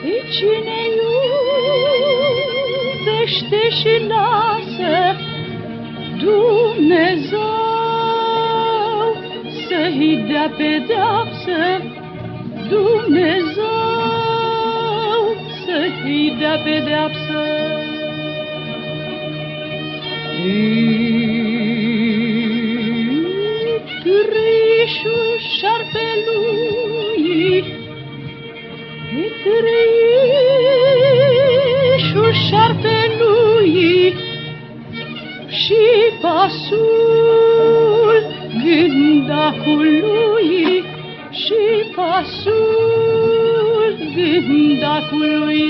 Cine iubește și lasă, Dumnezeu să-i dea pedeapsă, Dumnezeu să-i dea pedeapsă. Trăișul șarpelui, trăișul șarpelui și pasul gândacului, și pasul gândacului.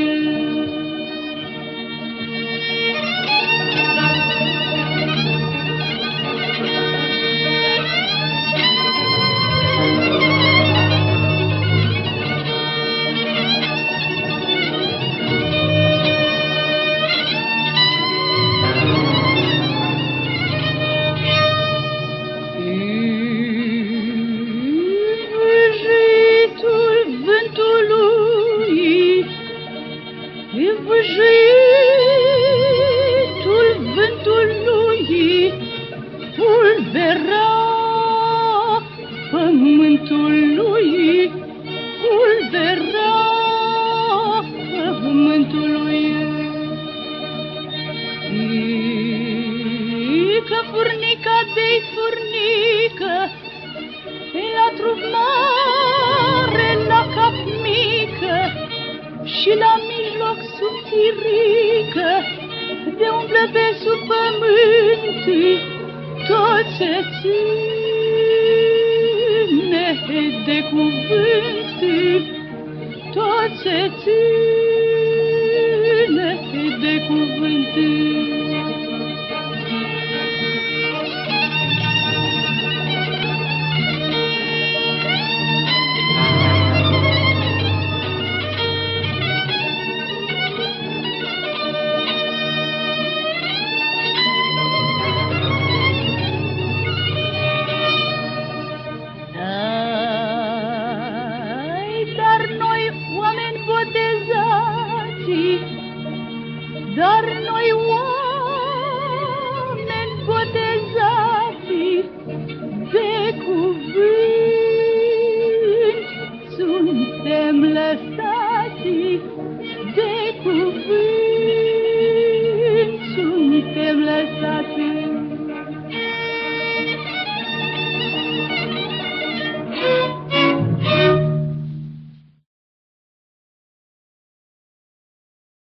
Vâjitul vântului pulbera pământului, pulbera pământului. Că furnica de-i furnică, la trup mare, la cap mică, și la mijloc subțirică, de umblă pe sub pământ, tot se ține de cuvânt, tot se ține de cuvânt. Dar noi oameni botezați de cuvânt suntem lăsați